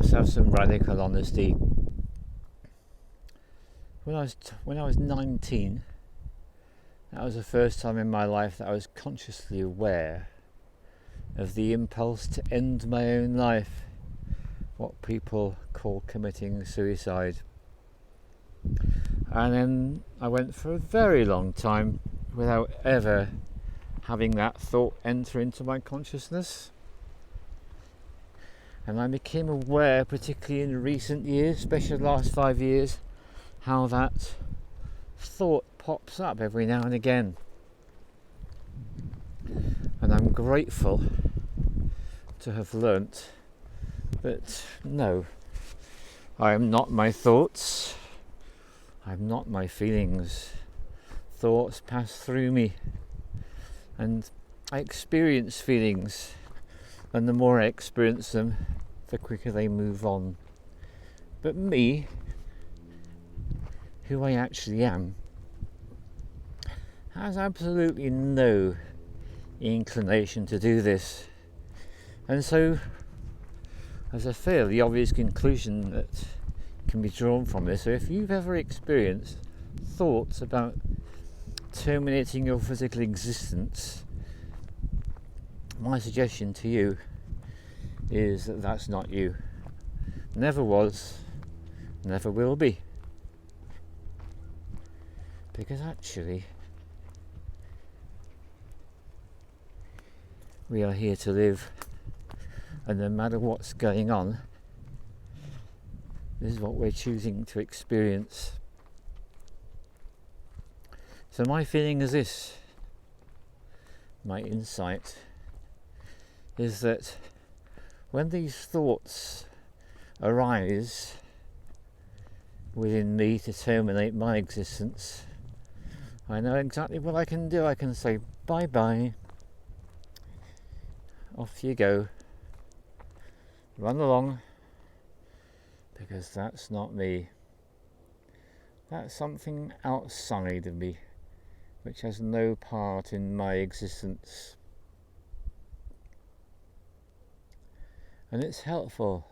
Let's have some radical honesty. When I was 19, that was the first time in my life that I was consciously aware of the impulse to end my own life, what people call committing suicide. And then I went for a very long time without ever having that thought enter into my consciousness. And I became aware, particularly in recent years, especially the last 5 years, how that thought pops up every now and again. And I'm grateful to have learnt that no, I am not my thoughts, I'm not my feelings. Thoughts pass through me and I experience feelings, and the more I experience them, the quicker they move on. But me, who I actually am, has absolutely no inclination to do this. And so, there's a fairly obvious conclusion that can be drawn from this. So if you've ever experienced thoughts about terminating your physical existence, my suggestion to you is that that's not you. Never was, never will be. Because actually, we are here to live, and no matter what's going on, this is what we're choosing to experience. So my feeling is this, my insight is that when these thoughts arise within me to terminate my existence, I know exactly what I can do. I can say bye-bye, off you go, run along, because that's not me. That's something outside of me, which has no part in my existence. And it's helpful,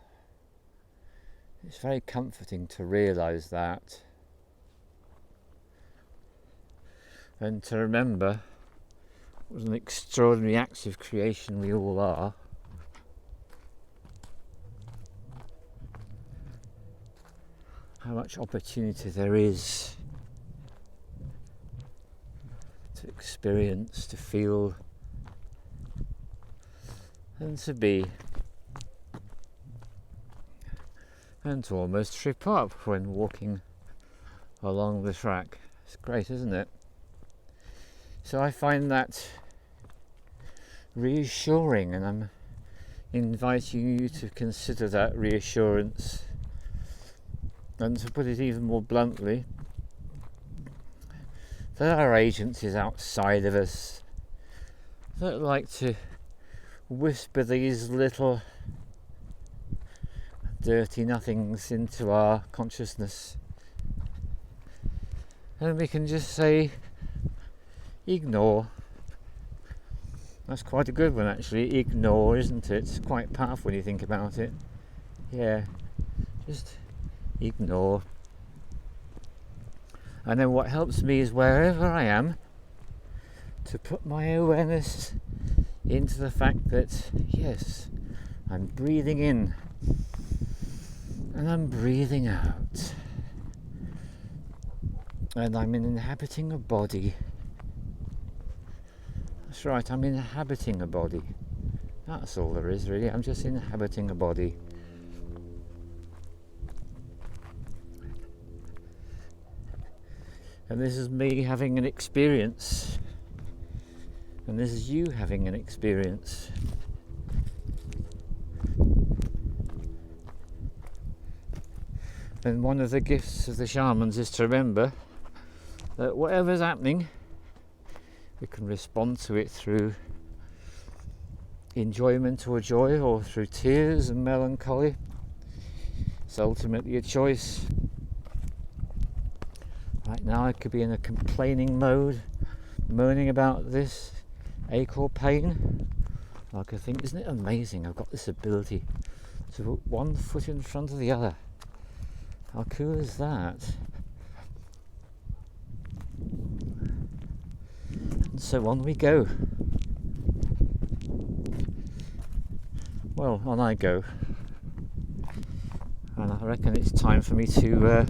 it's very comforting to realise that, and to remember what an extraordinary active creation we all are. How much opportunity there is to experience, to feel, and to be, and to almost trip up when walking along the track. It's great, isn't it? So I find that reassuring, and I'm inviting you to consider that reassurance. And to put it even more bluntly, there are agencies outside of us that like to whisper these little dirty nothings into our consciousness, and we can just say ignore. That's quite a good one, actually. Ignore, isn't it? It's quite powerful when you think about it. Yeah, just ignore. And then what helps me is wherever I am, to put my awareness into the fact that yes, I'm breathing in and I'm breathing out, and I'm inhabiting a body. That's right, I'm inhabiting a body. That's all there is, really. I'm just inhabiting a body. And this is me having an experience, and this is you having an experience. And one of the gifts of the shamans is to remember that whatever's happening, we can respond to it through enjoyment or joy, or through tears and melancholy. It's ultimately a choice. Right now I could be in a complaining mode, moaning about this ache or pain. I could think, isn't it amazing, I've got this ability to put one foot in front of the other. How cool is that? And so on we go. Well, on I go. And I reckon it's time for me to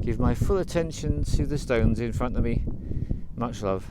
give my full attention to the stones in front of me. Much love.